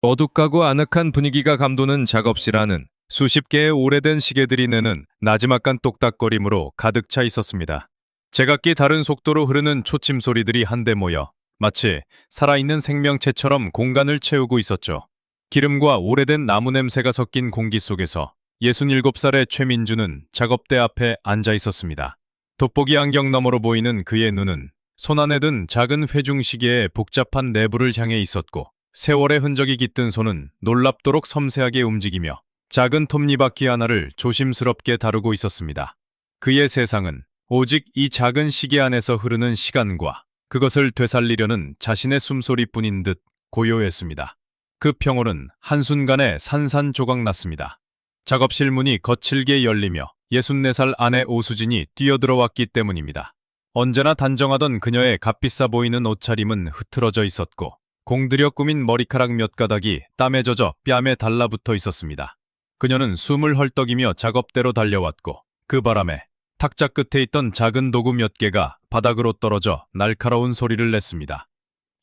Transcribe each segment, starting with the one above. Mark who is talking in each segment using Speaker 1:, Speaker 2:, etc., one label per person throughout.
Speaker 1: 어둡고 아늑한 분위기가 감도는 작업실 안은 수십 개의 오래된 시계들이 내는 나지막한 똑딱거림으로 가득 차 있었습니다. 제각기 다른 속도로 흐르는 초침 소리들이 한데 모여 마치 살아있는 생명체처럼 공간을 채우고 있었죠. 기름과 오래된 나무 냄새가 섞인 공기 속에서 67살의 최민주는 작업대 앞에 앉아 있었습니다. 돋보기 안경 너머로 보이는 그의 눈은 손안에 든 작은 회중시계의 복잡한 내부를 향해 있었고, 세월의 흔적이 깃든 손은 놀랍도록 섬세하게 움직이며 작은 톱니바퀴 하나를 조심스럽게 다루고 있었습니다. 그의 세상은 오직 이 작은 시계 안에서 흐르는 시간과 그것을 되살리려는 자신의 숨소리뿐인 듯 고요했습니다. 그 평온은 한순간에 산산조각났습니다. 작업실 문이 거칠게 열리며 64살 아내 오수진이 뛰어들어왔기 때문입니다. 언제나 단정하던 그녀의 값비싸 보이는 옷차림은 흐트러져 있었고, 공들여 꾸민 머리카락 몇 가닥이 땀에 젖어 뺨에 달라붙어 있었습니다. 그녀는 숨을 헐떡이며 작업대로 달려왔고, 그 바람에 탁자 끝에 있던 작은 도구 몇 개가 바닥으로 떨어져 날카로운 소리를 냈습니다.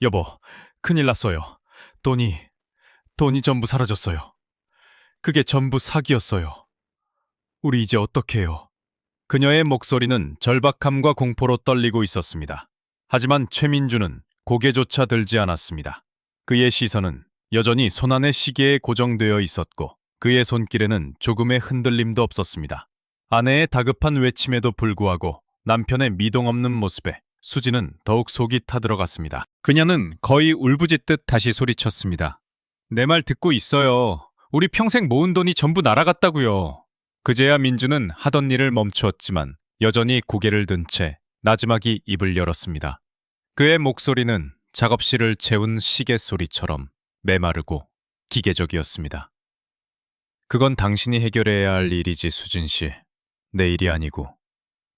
Speaker 1: 여보, 큰일 났어요. 돈이 전부 사라졌어요. 그게 전부 사기였어요. 우리 이제 어떡해요? 그녀의 목소리는 절박함과 공포로 떨리고 있었습니다. 하지만 최민주는 고개조차 들지 않았습니다. 그의 시선은 여전히 손안의 시계에 고정되어 있었고, 그의 손길에는 조금의 흔들림도 없었습니다. 아내의 다급한 외침에도 불구하고 남편의 미동 없는 모습에 수지는 더욱 속이 타들어갔습니다. 그녀는 거의 울부짖듯 다시 소리쳤습니다. 내 말 듣고 있어요. 우리 평생 모은 돈이 전부 날아갔다고요. 그제야 민주는 하던 일을 멈추었지만 여전히 고개를 든 채 나지막이 입을 열었습니다. 그의 목소리는 작업실을 채운 시계 소리처럼 메마르고 기계적이었습니다. 그건 당신이 해결해야 할 일이지, 수진 씨. 내 일이 아니고.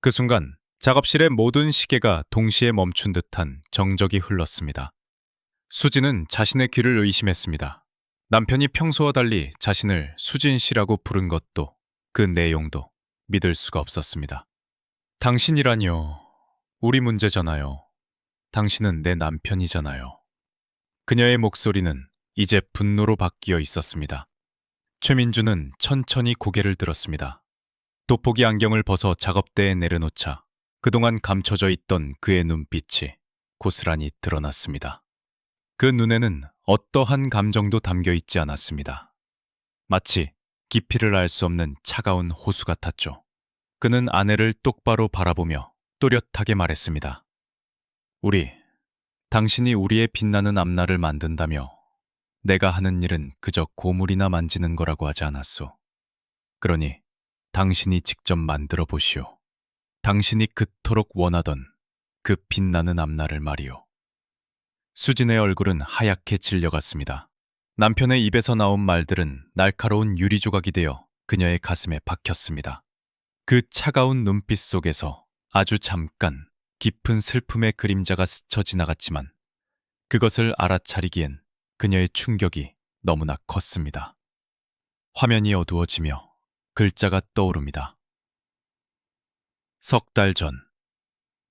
Speaker 1: 그 순간 작업실의 모든 시계가 동시에 멈춘 듯한 정적이 흘렀습니다. 수진은 자신의 귀를 의심했습니다. 남편이 평소와 달리 자신을 수진 씨라고 부른 것도, 그 내용도 믿을 수가 없었습니다. 당신이라뇨. 우리 문제잖아요. 당신은 내 남편이잖아요. 그녀의 목소리는 이제 분노로 바뀌어 있었습니다. 최민주는 천천히 고개를 들었습니다. 돋보기 안경을 벗어 작업대에 내려놓자 그동안 감춰져 있던 그의 눈빛이 고스란히 드러났습니다. 그 눈에는 어떠한 감정도 담겨 있지 않았습니다. 마치 깊이를 알 수 없는 차가운 호수 같았죠. 그는 아내를 똑바로 바라보며 또렷하게 말했습니다. 당신이 우리의 빛나는 앞날을 만든다며 내가 하는 일은 그저 고물이나 만지는 거라고 하지 않았소. 그러니 당신이 직접 만들어 보시오. 당신이 그토록 원하던 그 빛나는 앞날을 말이오. 수진의 얼굴은 하얗게 질려갔습니다. 남편의 입에서 나온 말들은 날카로운 유리 조각이 되어 그녀의 가슴에 박혔습니다. 그 차가운 눈빛 속에서 아주 잠깐 깊은 슬픔의 그림자가 스쳐 지나갔지만 그것을 알아차리기엔 그녀의 충격이 너무나 컸습니다. 화면이 어두워지며 글자가 떠오릅니다. 석 달 전.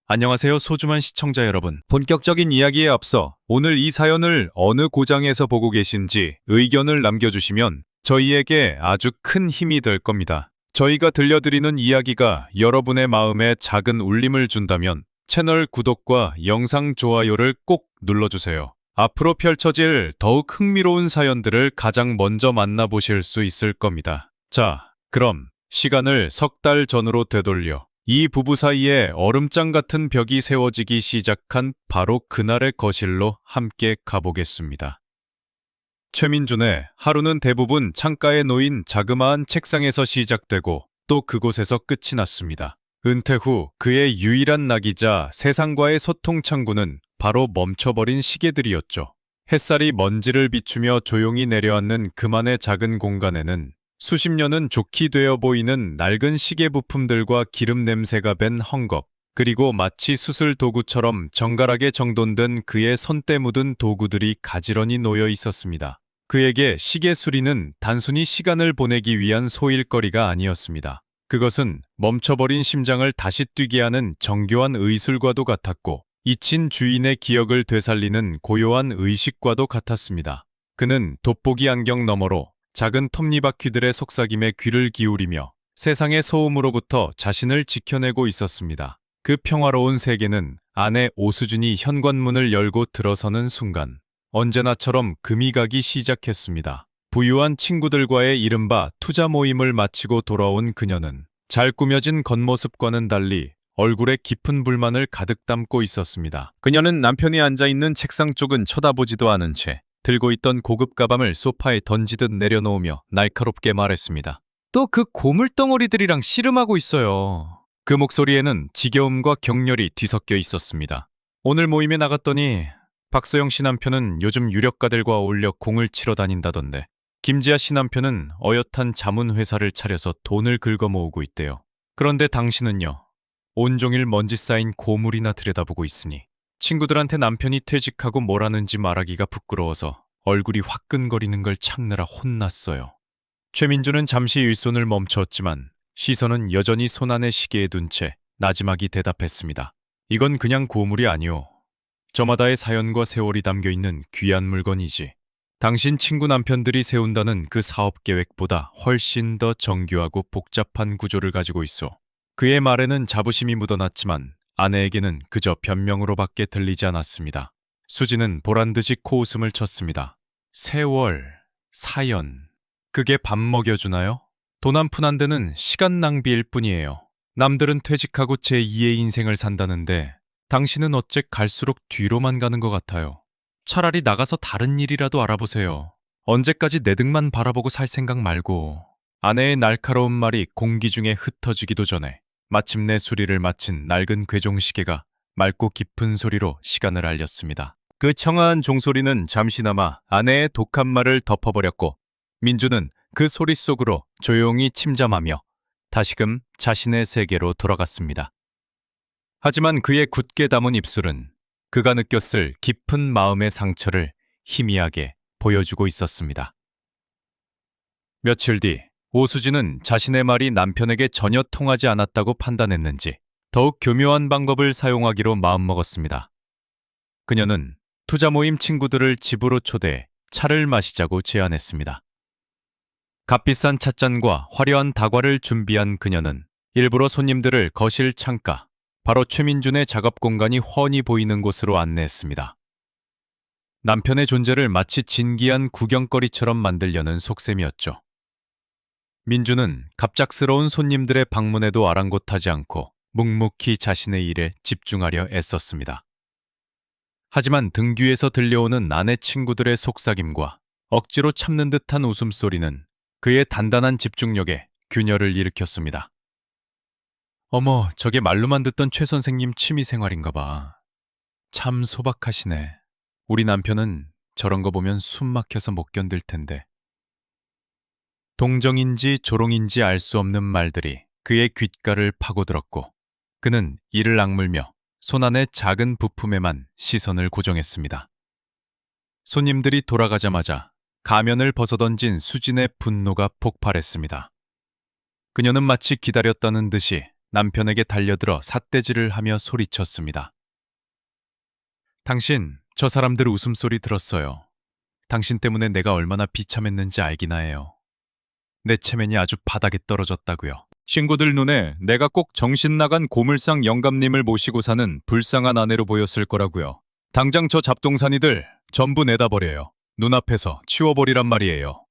Speaker 1: 안녕하세요, 소중한 시청자 여러분. 본격적인 이야기에 앞서 오늘 이 사연을 어느 고장에서 보고 계신지 의견을 남겨주시면 저희에게 아주 큰 힘이 될 겁니다. 저희가 들려드리는 이야기가 여러분의 마음에 작은 울림을 준다면 채널 구독과 영상 좋아요를 꼭 눌러주세요. 앞으로 펼쳐질 더욱 흥미로운 사연들을 가장 먼저 만나보실 수 있을 겁니다. 자, 그럼 시간을 석 달 전으로 되돌려 이 부부 사이에 얼음장 같은 벽이 세워지기 시작한 바로 그날의 거실로 함께 가보겠습니다. 최민준의 하루는 대부분 창가에 놓인 자그마한 책상에서 시작되고 또 그곳에서 끝이 났습니다. 은퇴 후 그의 유일한 낙이자 세상과의 소통 창구는 바로 멈춰버린 시계들이었죠. 햇살이 먼지를 비추며 조용히 내려앉는 그만의 작은 공간에는 수십 년은 좋게 되어 보이는 낡은 시계 부품들과 기름 냄새가 밴 헝겊, 그리고 마치 수술 도구처럼 정갈하게 정돈된 그의 손때 묻은 도구들이 가지런히 놓여 있었습니다. 그에게 시계 수리는 단순히 시간을 보내기 위한 소일거리가 아니었습니다. 그것은 멈춰버린 심장을 다시 뛰게 하는 정교한 의술과도 같았고, 잊힌 주인의 기억을 되살리는 고요한 의식과도 같았습니다. 그는 돋보기 안경 너머로 작은 톱니바퀴들의 속삭임에 귀를 기울이며 세상의 소음으로부터 자신을 지켜내고 있었습니다. 그 평화로운 세계는 아내 오수진이 현관문을 열고 들어서는 순간 언제나처럼 금이 가기 시작했습니다. 부유한 친구들과의 이른바 투자 모임을 마치고 돌아온 그녀는 잘 꾸며진 겉모습과는 달리 얼굴에 깊은 불만을 가득 담고 있었습니다. 그녀는 남편이 앉아있는 책상 쪽은 쳐다보지도 않은 채 들고 있던 고급 가방을 소파에 던지듯 내려놓으며 날카롭게 말했습니다. 또 그 고물덩어리들이랑 씨름하고 있어요. 그 목소리에는 지겨움과 격렬이 뒤섞여 있었습니다. 오늘 모임에 나갔더니 박서영 씨 남편은 요즘 유력가들과 어울려 공을 치러 다닌다던데 김지아 씨 남편은 어엿한 자문회사를 차려서 돈을 긁어 모으고 있대요. 그런데 당신은요? 온종일 먼지 쌓인 고물이나 들여다보고 있으니 친구들한테 남편이 퇴직하고 뭘 하는지 말하기가 부끄러워서 얼굴이 화끈거리는 걸 참느라 혼났어요. 최민주는 잠시 일손을 멈췄지만 시선은 여전히 손안의 시계에 둔 채 나지막이 대답했습니다. 이건 그냥 고물이 아니오. 저마다의 사연과 세월이 담겨 있는 귀한 물건이지. 당신 친구 남편들이 세운다는 그 사업 계획보다 훨씬 더 정교하고 복잡한 구조를 가지고 있어. 그의 말에는 자부심이 묻어났지만 아내에게는 그저 변명으로밖에 들리지 않았습니다. 수지는 보란듯이 코웃음을 쳤습니다. 세월, 사연, 그게 밥 먹여주나요? 돈 한 푼 안 드는 시간 낭비일 뿐이에요. 남들은 퇴직하고 제2의 인생을 산다는데 당신은 어째 갈수록 뒤로만 가는 것 같아요. 차라리 나가서 다른 일이라도 알아보세요. 언제까지 내 등만 바라보고 살 생각 말고. 아내의 날카로운 말이 공기 중에 흩어지기도 전에 마침내 수리를 마친 낡은 괴종시계가 맑고 깊은 소리로 시간을 알렸습니다. 그 청아한 종소리는 잠시나마 아내의 독한 말을 덮어버렸고 민주는 그 소리 속으로 조용히 침잠하며 다시금 자신의 세계로 돌아갔습니다. 하지만 그의 굳게 담은 입술은 그가 느꼈을 깊은 마음의 상처를 희미하게 보여주고 있었습니다. 며칠 뒤 오수진은 자신의 말이 남편에게 전혀 통하지 않았다고 판단했는지 더욱 교묘한 방법을 사용하기로 마음먹었습니다. 그녀는 투자 모임 친구들을 집으로 초대해 차를 마시자고 제안했습니다. 값비싼 찻잔과 화려한 다과를 준비한 그녀는 일부러 손님들을 거실 창가, 바로 최민준의 작업 공간이 훤히 보이는 곳으로 안내했습니다. 남편의 존재를 마치 진기한 구경거리처럼 만들려는 속셈이었죠. 민주는 갑작스러운 손님들의 방문에도 아랑곳하지 않고 묵묵히 자신의 일에 집중하려 애썼습니다. 하지만 등 뒤에서 들려오는 아내 친구들의 속삭임과 억지로 참는 듯한 웃음소리는 그의 단단한 집중력에 균열을 일으켰습니다. 어머, 저게 말로만 듣던 최 선생님 취미생활인가 봐. 참 소박하시네. 우리 남편은 저런 거 보면 숨 막혀서 못 견딜 텐데. 동정인지 조롱인지 알 수 없는 말들이 그의 귓가를 파고들었고 그는 이를 악물며 손안의 작은 부품에만 시선을 고정했습니다. 손님들이 돌아가자마자 가면을 벗어던진 수진의 분노가 폭발했습니다. 그녀는 마치 기다렸다는 듯이 남편에게 달려들어 삿대질을 하며 소리쳤습니다. 당신, 저 사람들 웃음소리 들었어요. 당신 때문에 내가 얼마나 비참했는지 알기나 해요. 내 체면이 아주 바닥에 떨어졌다고요. 친구들 눈에 내가 꼭 정신 나간 고물상 영감님을 모시고 사는 불쌍한 아내로 보였을 거라고요. 당장 저 잡동사니들 전부 내다버려요. 눈앞에서 치워버리란 말이에요.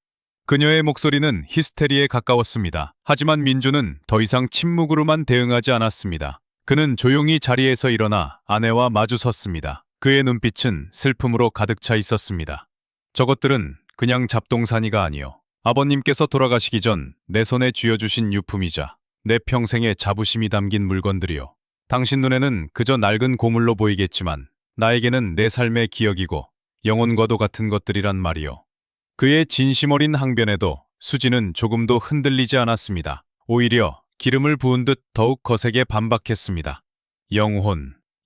Speaker 1: 그녀의 목소리는 히스테리에 가까웠습니다. 하지만 민주는 더 이상 침묵으로만 대응하지 않았습니다. 그는 조용히 자리에서 일어나 아내와 마주 섰습니다. 그의 눈빛은 슬픔으로 가득 차 있었습니다. 저것들은 그냥 잡동사니가 아니요. 아버님께서 돌아가시기 전 내 손에 쥐어주신 유품이자 내 평생의 자부심이 담긴 물건들이요. 당신 눈에는 그저 낡은 고물로 보이겠지만 나에게는 내 삶의 기억이고 영혼과도 같은 것들이란 말이요. 그의 진심 어린 항변에도 수지는 조금도 흔들리지 않았습니다. 오히려 기름을 부은 듯 더욱 거세게 반박했습니다.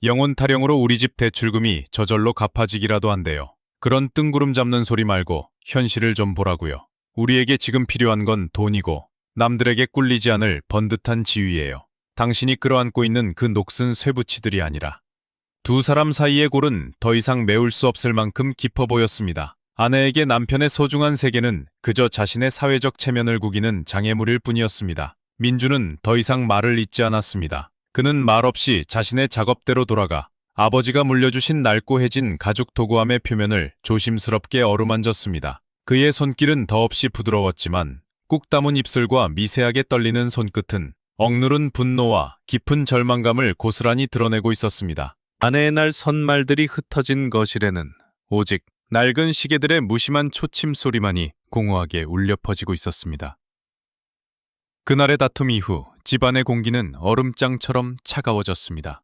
Speaker 1: 영혼 타령으로 우리 집 대출금이 저절로 갚아지기라도 한대요. 그런 뜬구름 잡는 소리 말고 현실을 좀 보라고요. 우리에게 지금 필요한 건 돈이고 남들에게 꿀리지 않을 번듯한 지위예요. 당신이 끌어안고 있는 그 녹슨 쇠붙이들이 아니라 두 사람 사이의 골은 더 이상 메울 수 없을 만큼 깊어 보였습니다. 아내에게 남편의 소중한 세계는 그저 자신의 사회적 체면을 구기는 장애물일 뿐이었습니다. 민주는 더 이상 말을 잇지 않았습니다. 그는 말없이 자신의 작업대로 돌아가 아버지가 물려주신 낡고해진 가죽 도구함의 표면을 조심스럽게 어루만졌습니다. 그의 손길은 더없이 부드러웠지만 꾹 담은 입술과 미세하게 떨리는 손끝은 억누른 분노와 깊은 절망감을 고스란히 드러내고 있었습니다. 아내의 날 선말들이 흩어진 거실에는 오직 낡은 시계들의 무심한 초침 소리만이 공허하게 울려 퍼지고 있었습니다. 그날의 다툼 이후 집안의 공기는 얼음장처럼 차가워졌습니다.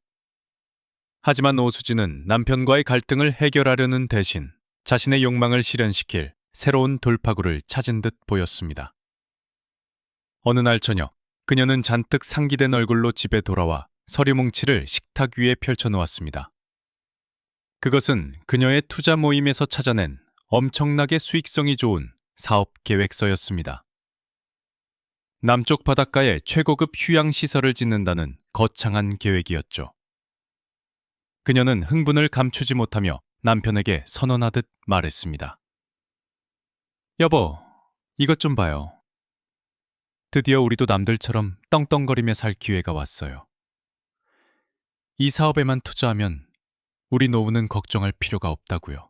Speaker 1: 하지만 오수진은 남편과의 갈등을 해결하려는 대신 자신의 욕망을 실현시킬 새로운 돌파구를 찾은 듯 보였습니다. 어느 날 저녁, 그녀는 잔뜩 상기된 얼굴로 집에 돌아와 서류 뭉치를 식탁 위에 펼쳐놓았습니다. 그것은 그녀의 투자 모임에서 찾아낸 엄청나게 수익성이 좋은 사업 계획서였습니다. 남쪽 바닷가에 최고급 휴양시설을 짓는다는 거창한 계획이었죠. 그녀는 흥분을 감추지 못하며 남편에게 선언하듯 말했습니다. 여보, 이것 좀 봐요. 드디어 우리도 남들처럼 떵떵거리며 살 기회가 왔어요. 이 사업에만 투자하면 우리 노후는 걱정할 필요가 없다고요.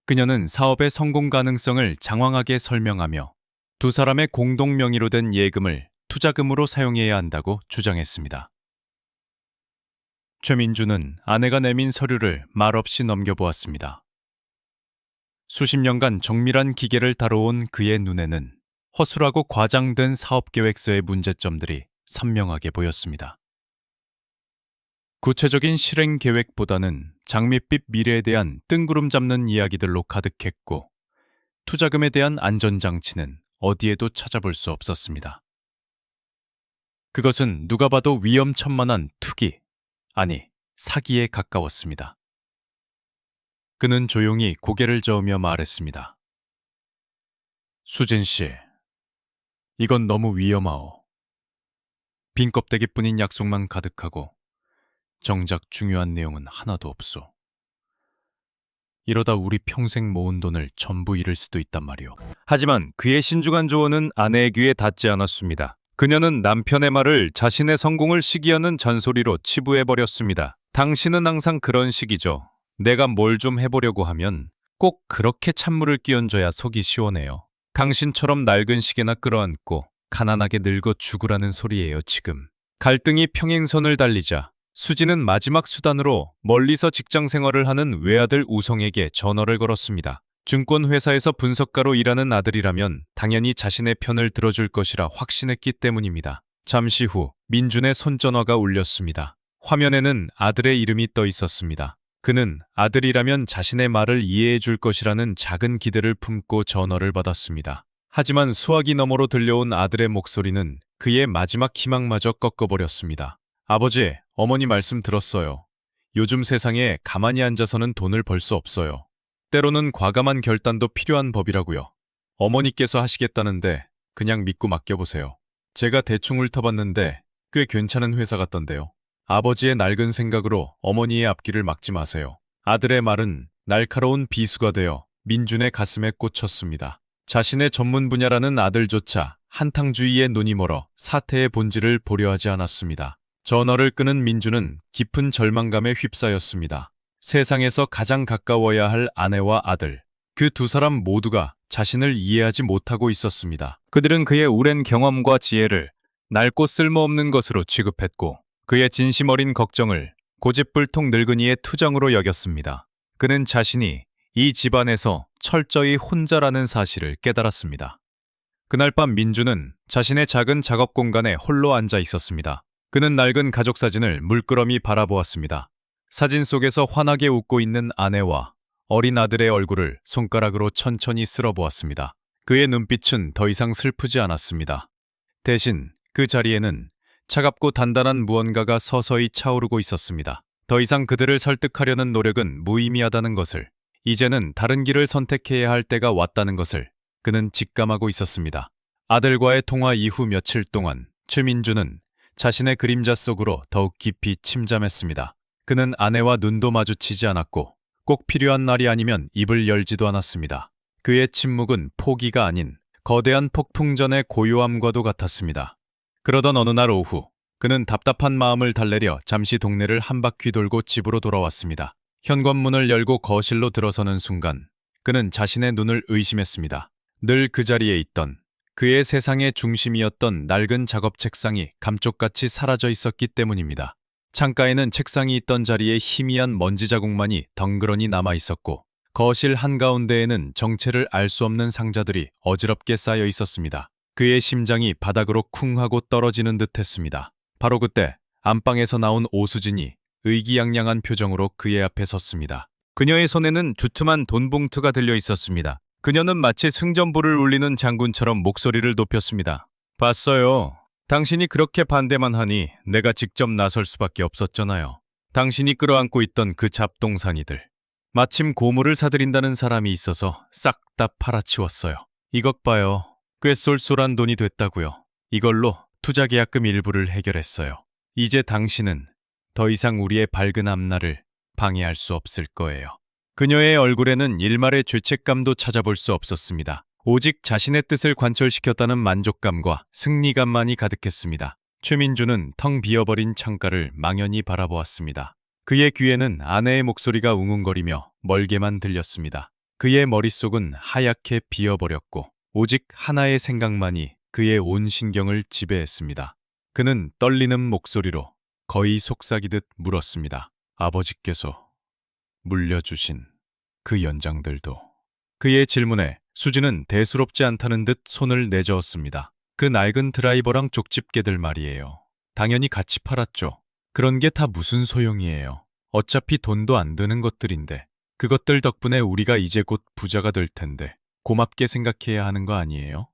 Speaker 1: 그녀는 사업의 성공 가능성을 장황하게 설명하며 두 사람의 공동 명의로 된 예금을 투자금으로 사용해야 한다고 주장했습니다. 최민주는 아내가 내민 서류를 말없이 넘겨보았습니다. 수십 년간 정밀한 기계를 다뤄온 그의 눈에는 허술하고 과장된 사업계획서의 문제점들이 선명하게 보였습니다. 구체적인 실행 계획보다는 장밋빛 미래에 대한 뜬구름 잡는 이야기들로 가득했고 투자금에 대한 안전장치는 어디에도 찾아볼 수 없었습니다. 그것은 누가 봐도 위험천만한 투기, 아니 사기에 가까웠습니다. 그는 조용히 고개를 저으며 말했습니다. 수진 씨, 이건 너무 위험하오. 빈 껍데기뿐인 약속만 가득하고 정작 중요한 내용은 하나도 없소. 이러다 우리 평생 모은 돈을 전부 잃을 수도 있단 말이오. 하지만 그의 신중한 조언은 아내의 귀에 닿지 않았습니다. 그녀는 남편의 말을 자신의 성공을 시기하는 잔소리로 치부해버렸습니다. 당신은 항상 그런 식이죠. 내가 뭘 좀 해보려고 하면 꼭 그렇게 찬물을 끼얹어야 속이 시원해요. 당신처럼 낡은 시계나 끌어안고 가난하게 늙어 죽으라는 소리예요, 지금. 갈등이 평행선을 달리자 수지는 마지막 수단으로 멀리서 직장 생활을 하는 외아들 우성에게 전화를 걸었습니다. 증권회사에서 분석가로 일하는 아들이라면 당연히 자신의 편을 들어줄 것이라 확신했기 때문입니다. 잠시 후 민준의 손전화가 울렸습니다. 화면에는 아들의 이름이 떠 있었습니다. 그는 아들이라면 자신의 말을 이해해 줄 것이라는 작은 기대를 품고 전화를 받았습니다. 하지만 수화기 너머로 들려온 아들의 목소리는 그의 마지막 희망마저 꺾어버렸습니다. 아버지, 어머니 말씀 들었어요. 요즘 세상에 가만히 앉아서는 돈을 벌 수 없어요. 때로는 과감한 결단도 필요한 법이라고요. 어머니께서 하시겠다는데 그냥 믿고 맡겨보세요. 제가 대충 훑어봤는데 꽤 괜찮은 회사 같던데요. 아버지의 낡은 생각으로 어머니의 앞길을 막지 마세요. 아들의 말은 날카로운 비수가 되어 민준의 가슴에 꽂혔습니다. 자신의 전문 분야라는 아들조차 한탕주의에 눈이 멀어 사태의 본질을 보려하지 않았습니다. 전화를 끄는 민준은 깊은 절망감에 휩싸였습니다. 세상에서 가장 가까워야 할 아내와 아들, 그 두 사람 모두가 자신을 이해하지 못하고 있었습니다. 그들은 그의 오랜 경험과 지혜를 낡고 쓸모없는 것으로 취급했고 그의 진심 어린 걱정을 고집불통 늙은이의 투정으로 여겼습니다. 그는 자신이 이 집안에서 철저히 혼자라는 사실을 깨달았습니다. 그날 밤 민주는 자신의 작은 작업 공간에 홀로 앉아 있었습니다. 그는 낡은 가족 사진을 물끄러미 바라보았습니다. 사진 속에서 환하게 웃고 있는 아내와 어린 아들의 얼굴을 손가락으로 천천히 쓸어보았습니다. 그의 눈빛은 더 이상 슬프지 않았습니다. 대신 그 자리에는 차갑고 단단한 무언가가 서서히 차오르고 있었습니다. 더 이상 그들을 설득하려는 노력은 무의미하다는 것을, 이제는 다른 길을 선택해야 할 때가 왔다는 것을 그는 직감하고 있었습니다. 아들과의 통화 이후 며칠 동안 최민주는 자신의 그림자 속으로 더욱 깊이 침잠했습니다. 그는 아내와 눈도 마주치지 않았고 꼭 필요한 날이 아니면 입을 열지도 않았습니다. 그의 침묵은 포기가 아닌 거대한 폭풍전의 고요함과도 같았습니다. 그러던 어느 날 오후, 그는 답답한 마음을 달래려 잠시 동네를 한 바퀴 돌고 집으로 돌아왔습니다. 현관문을 열고 거실로 들어서는 순간 그는 자신의 눈을 의심했습니다. 늘 그 자리에 있던 그의 세상의 중심이었던 낡은 작업 책상이 감쪽같이 사라져 있었기 때문입니다. 창가에는 책상이 있던 자리에 희미한 먼지 자국만이 덩그러니 남아 있었고 거실 한가운데에는 정체를 알 수 없는 상자들이 어지럽게 쌓여 있었습니다. 그의 심장이 바닥으로 쿵 하고 떨어지는 듯 했습니다. 바로 그때 안방에서 나온 오수진이 의기양양한 표정으로 그의 앞에 섰습니다. 그녀의 손에는 두툼한 돈 봉투가 들려 있었습니다. 그녀는 마치 승전부를 울리는 장군처럼 목소리를 높였습니다. 봤어요. 당신이 그렇게 반대만 하니 내가 직접 나설 수밖에 없었잖아요. 당신이 끌어안고 있던 그 잡동사니들. 마침 고물을 사들인다는 사람이 있어서 싹 다 팔아치웠어요. 이것 봐요. 꽤 쏠쏠한 돈이 됐다고요. 이걸로 투자 계약금 일부를 해결했어요. 이제 당신은 더 이상 우리의 밝은 앞날을 방해할 수 없을 거예요. 그녀의 얼굴에는 일말의 죄책감도 찾아볼 수 없었습니다. 오직 자신의 뜻을 관철시켰다는 만족감과 승리감만이 가득했습니다. 최민주는 텅 비어버린 창가를 망연히 바라보았습니다. 그의 귀에는 아내의 목소리가 웅웅거리며 멀게만 들렸습니다. 그의 머릿속은 하얗게 비어버렸고 오직 하나의 생각만이 그의 온 신경을 지배했습니다. 그는 떨리는 목소리로 거의 속삭이듯 물었습니다. 아버지께서 물려주신 그 연장들도. 그의 질문에 수지는 대수롭지 않다는 듯 손을 내저었습니다. 그 낡은 드라이버랑 족집게들 말이에요. 당연히 같이 팔았죠. 그런 게 다 무슨 소용이에요. 어차피 돈도 안 드는 것들인데. 그것들 덕분에 우리가 이제 곧 부자가 될 텐데 고맙게 생각해야 하는 거 아니에요?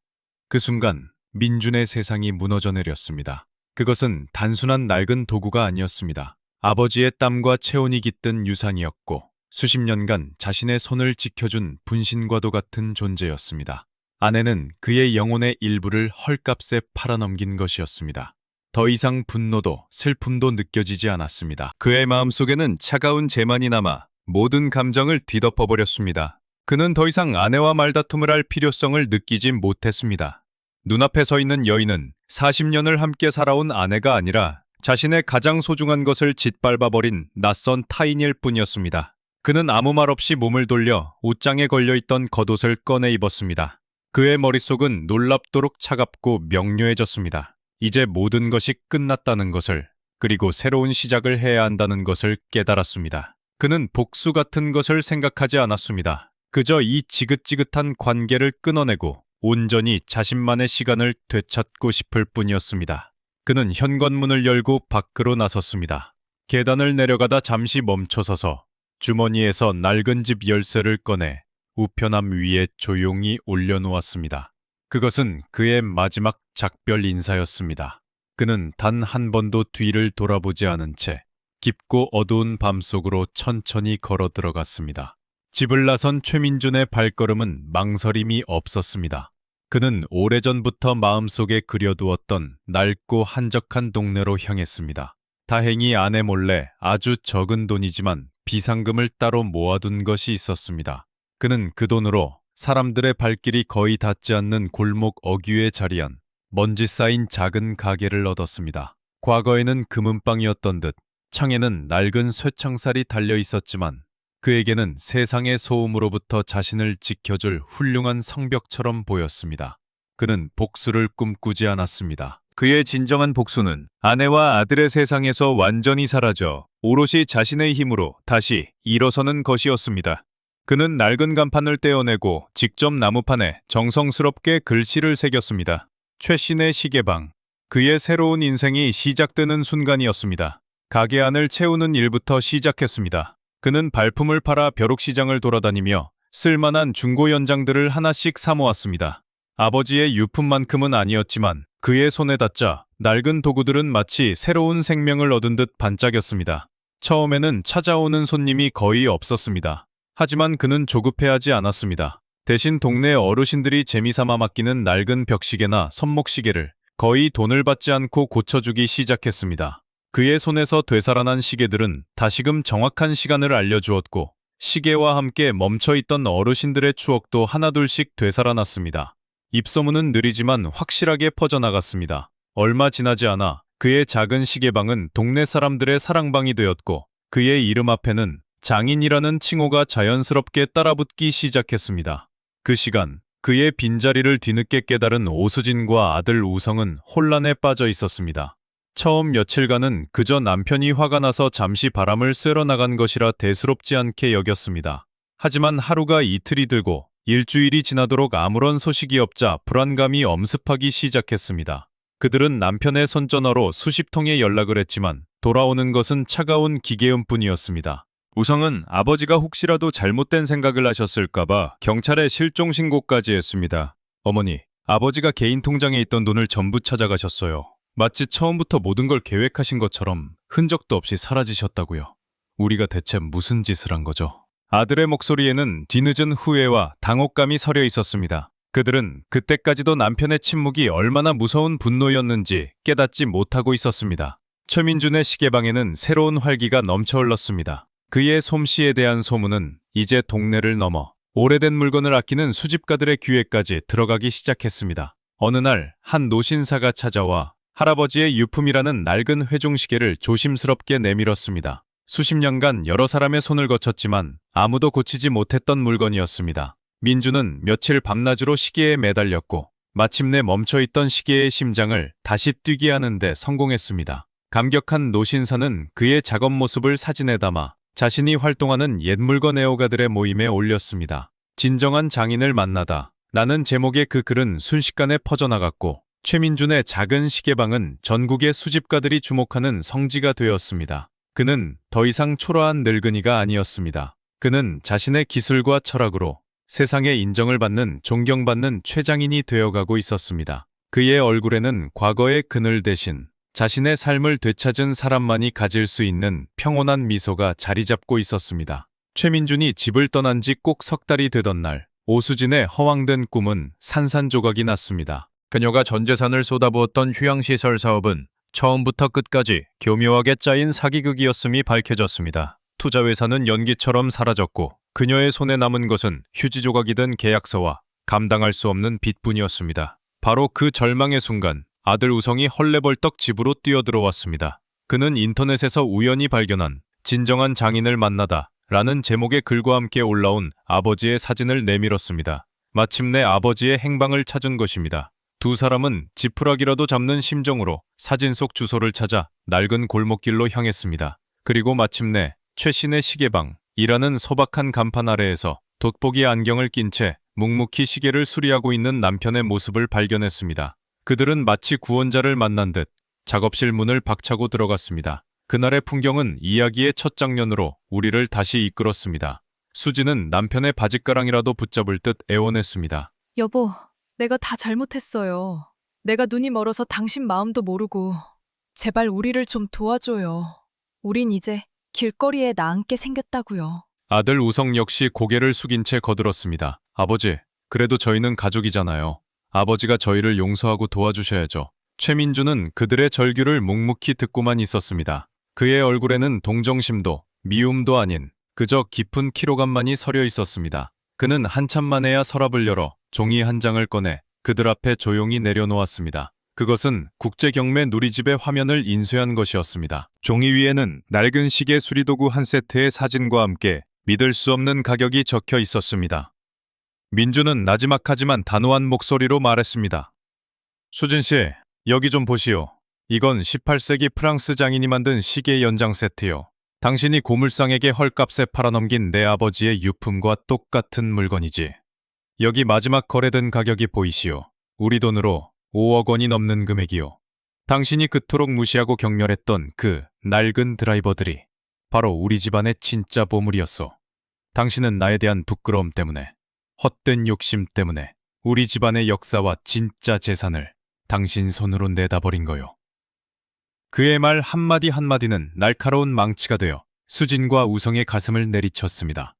Speaker 1: 그 순간 민준의 세상이 무너져 내렸습니다. 그것은 단순한 낡은 도구가 아니었습니다. 아버지의 땀과 체온이 깃든 유산이었고 수십 년간 자신의 손을 지켜준 분신과도 같은 존재였습니다. 아내는 그의 영혼의 일부를 헐값에 팔아넘긴 것이었습니다. 더 이상 분노도 슬픔도 느껴지지 않았습니다. 그의 마음속에는 차가운 재만이 남아 모든 감정을 뒤덮어버렸습니다. 그는 더 이상 아내와 말다툼을 할 필요성을 느끼지 못했습니다. 눈앞에 서 있는 여인은 40년을 함께 살아온 아내가 아니라 자신의 가장 소중한 것을 짓밟아버린 낯선 타인일 뿐이었습니다. 그는 아무 말 없이 몸을 돌려 옷장에 걸려있던 겉옷을 꺼내 입었습니다. 그의 머릿속은 놀랍도록 차갑고 명료해졌습니다. 이제 모든 것이 끝났다는 것을, 그리고 새로운 시작을 해야 한다는 것을 깨달았습니다. 그는 복수 같은 것을 생각하지 않았습니다. 그저 이 지긋지긋한 관계를 끊어내고 온전히 자신만의 시간을 되찾고 싶을 뿐이었습니다. 그는 현관문을 열고 밖으로 나섰습니다. 계단을 내려가다 잠시 멈춰서서 주머니에서 낡은 집 열쇠를 꺼내 우편함 위에 조용히 올려놓았습니다. 그것은 그의 마지막 작별 인사였습니다. 그는 단 한 번도 뒤를 돌아보지 않은 채 깊고 어두운 밤속으로 천천히 걸어 들어갔습니다. 집을 나선 최민준의 발걸음은 망설임이 없었습니다. 그는 오래전부터 마음속에 그려두었던 낡고 한적한 동네로 향했습니다. 다행히 아내 몰래 아주 적은 돈이지만 비상금을 따로 모아둔 것이 있었습니다. 그는 그 돈으로 사람들의 발길이 거의 닿지 않는 골목 어귀에 자리한 먼지 쌓인 작은 가게를 얻었습니다. 과거에는 금은방이었던 듯 창에는 낡은 쇠창살이 달려 있었지만 그에게는 세상의 소음으로부터 자신을 지켜줄 훌륭한 성벽처럼 보였습니다. 그는 복수를 꿈꾸지 않았습니다. 그의 진정한 복수는 아내와 아들의 세상에서 완전히 사라져 오롯이 자신의 힘으로 다시 일어서는 것이었습니다. 그는 낡은 간판을 떼어내고 직접 나무판에 정성스럽게 글씨를 새겼습니다. 최신의 시계방. 그의 새로운 인생이 시작되는 순간이었습니다. 가게 안을 채우는 일부터 시작했습니다. 그는 발품을 팔아 벼룩시장을 돌아다니며 쓸만한 중고 연장들을 하나씩 사모았습니다. 아버지의 유품만큼은 아니었지만 그의 손에 닿자 낡은 도구들은 마치 새로운 생명을 얻은 듯 반짝였습니다. 처음에는 찾아오는 손님이 거의 없었습니다. 하지만 그는 조급해하지 않았습니다. 대신 동네 어르신들이 재미삼아 맡기는 낡은 벽시계나 손목시계를 거의 돈을 받지 않고 고쳐주기 시작했습니다. 그의 손에서 되살아난 시계들은 다시금 정확한 시간을 알려주었고 시계와 함께 멈춰있던 어르신들의 추억도 하나둘씩 되살아났습니다. 입소문은 느리지만 확실하게 퍼져나갔습니다. 얼마 지나지 않아 그의 작은 시계방은 동네 사람들의 사랑방이 되었고 그의 이름 앞에는 장인이라는 칭호가 자연스럽게 따라붙기 시작했습니다. 그 시간 그의 빈자리를 뒤늦게 깨달은 오수진과 아들 우성은 혼란에 빠져 있었습니다. 처음 며칠간은 그저 남편이 화가 나서 잠시 바람을 쐬러 나간 것이라 대수롭지 않게 여겼습니다. 하지만 하루가 이틀이 들고 일주일이 지나도록 아무런 소식이 없자 불안감이 엄습하기 시작했습니다. 그들은 남편의 손전화로 수십 통의 연락을 했지만 돌아오는 것은 차가운 기계음뿐이었습니다. 우성은 아버지가 혹시라도 잘못된 생각을 하셨을까봐 경찰에 실종 신고까지 했습니다. 어머니, 아버지가 개인 통장에 있던 돈을 전부 찾아가셨어요. 마치 처음부터 모든 걸 계획하신 것처럼 흔적도 없이 사라지셨다고요. 우리가 대체 무슨 짓을 한 거죠? 아들의 목소리에는 뒤늦은 후회와 당혹감이 서려 있었습니다. 그들은 그때까지도 남편의 침묵이 얼마나 무서운 분노였는지 깨닫지 못하고 있었습니다. 최민준의 시계방에는 새로운 활기가 넘쳐 흘렀습니다. 그의 솜씨에 대한 소문은 이제 동네를 넘어 오래된 물건을 아끼는 수집가들의 귀에까지 들어가기 시작했습니다. 어느 날 한 노신사가 찾아와 할아버지의 유품이라는 낡은 회중시계를 조심스럽게 내밀었습니다. 수십 년간 여러 사람의 손을 거쳤지만 아무도 고치지 못했던 물건이었습니다. 민주는 며칠 밤낮으로 시계에 매달렸고 마침내 멈춰있던 시계의 심장을 다시 뛰게 하는 데 성공했습니다. 감격한 노신사는 그의 작업 모습을 사진에 담아 자신이 활동하는 옛 물건 애호가들의 모임에 올렸습니다. 진정한 장인을 만나다 라는 제목의 그 글은 순식간에 퍼져나갔고 최민준의 작은 시계방은 전국의 수집가들이 주목하는 성지가 되었습니다. 그는 더 이상 초라한 늙은이가 아니었습니다. 그는 자신의 기술과 철학으로 세상의 인정을 받는 존경받는 최장인이 되어가고 있었습니다. 그의 얼굴에는 과거의 그늘 대신 자신의 삶을 되찾은 사람만이 가질 수 있는 평온한 미소가 자리 잡고 있었습니다. 최민준이 집을 떠난 지 꼭 석 달이 되던 날, 오수진의 허황된 꿈은 산산조각이 났습니다. 그녀가 전 재산을 쏟아부었던 휴양시설 사업은 처음부터 끝까지 교묘하게 짜인 사기극이었음이 밝혀졌습니다. 투자회사는 연기처럼 사라졌고 그녀의 손에 남은 것은 휴지 조각이 든 계약서와 감당할 수 없는 빚뿐이었습니다. 바로 그 절망의 순간 아들 우성이 헐레벌떡 집으로 뛰어들어왔습니다. 그는 인터넷에서 우연히 발견한 진정한 장인을 만나다 라는 제목의 글과 함께 올라온 아버지의 사진을 내밀었습니다. 마침내 아버지의 행방을 찾은 것입니다. 두 사람은 지푸라기라도 잡는 심정으로 사진 속 주소를 찾아 낡은 골목길로 향했습니다. 그리고 마침내 최신의 시계방이라는 소박한 간판 아래에서 돋보기 안경을 낀 채 묵묵히 시계를 수리하고 있는 남편의 모습을 발견했습니다. 그들은 마치 구원자를 만난 듯 작업실 문을 박차고 들어갔습니다. 그날의 풍경은 이야기의 첫 장면으로 우리를 다시 이끌었습니다. 수지는 남편의 바짓가랑이라도 붙잡을 듯 애원했습니다.
Speaker 2: 여보, 내가 다 잘못했어요. 내가 눈이 멀어서 당신 마음도 모르고. 제발 우리를 좀 도와줘요. 우린 이제 길거리에 나앉게 생겼다고요.
Speaker 1: 아들 우성 역시 고개를 숙인 채 거들었습니다. 아버지, 그래도 저희는 가족이잖아요. 아버지가 저희를 용서하고 도와주셔야죠. 최민주는 그들의 절규를 묵묵히 듣고만 있었습니다. 그의 얼굴에는 동정심도 미움도 아닌 그저 깊은 키로감만이 서려 있었습니다. 그는 한참 만에야 서랍을 열어 종이 한 장을 꺼내 그들 앞에 조용히 내려놓았습니다. 그것은 국제경매 누리집의 화면을 인쇄한 것이었습니다. 종이 위에는 낡은 시계 수리도구 한 세트의 사진과 함께 믿을 수 없는 가격이 적혀 있었습니다. 민주는 나지막하지만 단호한 목소리로 말했습니다. 수진 씨, 여기 좀 보시오. 이건 18세기 프랑스 장인이 만든 시계 연장 세트요. 당신이 고물상에게 헐값에 팔아넘긴 내 아버지의 유품과 똑같은 물건이지. 여기 마지막 거래된 가격이 보이시오. 우리 돈으로 5억 원이 넘는 금액이요. 당신이 그토록 무시하고 경멸했던 그 낡은 드라이버들이 바로 우리 집안의 진짜 보물이었소. 당신은 나에 대한 부끄러움 때문에, 헛된 욕심 때문에 우리 집안의 역사와 진짜 재산을 당신 손으로 내다버린 거요. 그의 말 한마디 한마디는 날카로운 망치가 되어 수진과 우성의 가슴을 내리쳤습니다.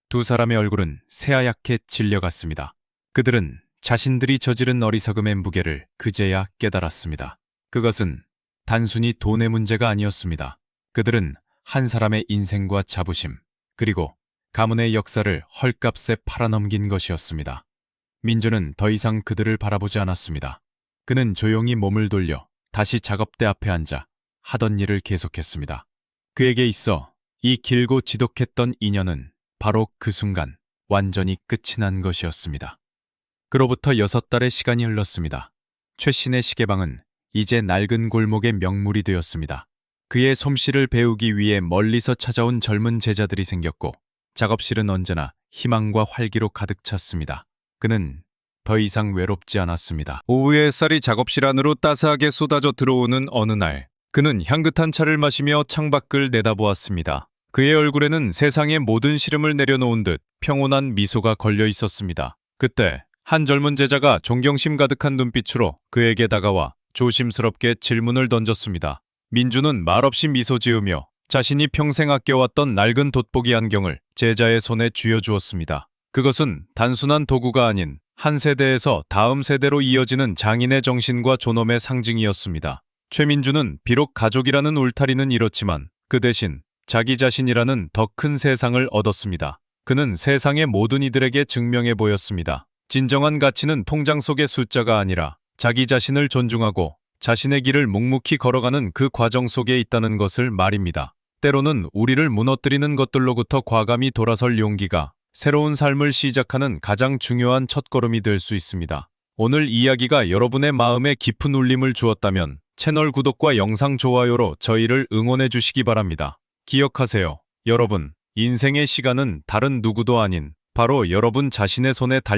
Speaker 1: 두 사람의 얼굴은 새하얗게 질려갔습니다. 그들은 자신들이 저지른 어리석음의 무게를 그제야 깨달았습니다. 그것은 단순히 돈의 문제가 아니었습니다. 그들은 한 사람의 인생과 자부심, 그리고 가문의 역사를 헐값에 팔아넘긴 것이었습니다. 민주는 더 이상 그들을 바라보지 않았습니다. 그는 조용히 몸을 돌려 다시 작업대 앞에 앉아 하던 일을 계속했습니다. 그에게 있어 이 길고 지독했던 인연은 바로 그 순간 완전히 끝이 난 것이었습니다. 그로부터 6달의 시간이 흘렀습니다. 최신의 시계방은 이제 낡은 골목의 명물이 되었습니다. 그의 솜씨를 배우기 위해 멀리서 찾아온 젊은 제자들이 생겼고 작업실은 언제나 희망과 활기로 가득 찼습니다. 그는 더 이상 외롭지 않았습니다. 오후의 햇살이 작업실 안으로 따스하게 쏟아져 들어오는 어느 날, 그는 향긋한 차를 마시며 창밖을 내다보았습니다. 그의 얼굴에는 세상의 모든 시름을 내려놓은 듯 평온한 미소가 걸려 있었습니다. 그때 한 젊은 제자가 존경심 가득한 눈빛으로 그에게 다가와 조심스럽게 질문을 던졌습니다. 민주는 말없이 미소 지으며 자신이 평생 아껴왔던 낡은 돋보기 안경을 제자의 손에 쥐어주었습니다. 그것은 단순한 도구가 아닌 한 세대에서 다음 세대로 이어지는 장인의 정신과 존엄의 상징이었습니다. 최민주는 비록 가족이라는 울타리는 잃었지만 그 대신 자기 자신이라는 더 큰 세상을 얻었습니다. 그는 세상의 모든 이들에게 증명해 보였습니다. 진정한 가치는 통장 속의 숫자가 아니라 자기 자신을 존중하고 자신의 길을 묵묵히 걸어가는 그 과정 속에 있다는 것을 말입니다. 때로는 우리를 무너뜨리는 것들로부터 과감히 돌아설 용기가 새로운 삶을 시작하는 가장 중요한 첫걸음이 될 수 있습니다. 오늘 이야기가 여러분의 마음에 깊은 울림을 주었다면 채널 구독과 영상 좋아요로 저희를 응원해 주시기 바랍니다. 기억하세요. 여러분, 인생의 시간은 다른 누구도 아닌 바로 여러분 자신의 손에 달려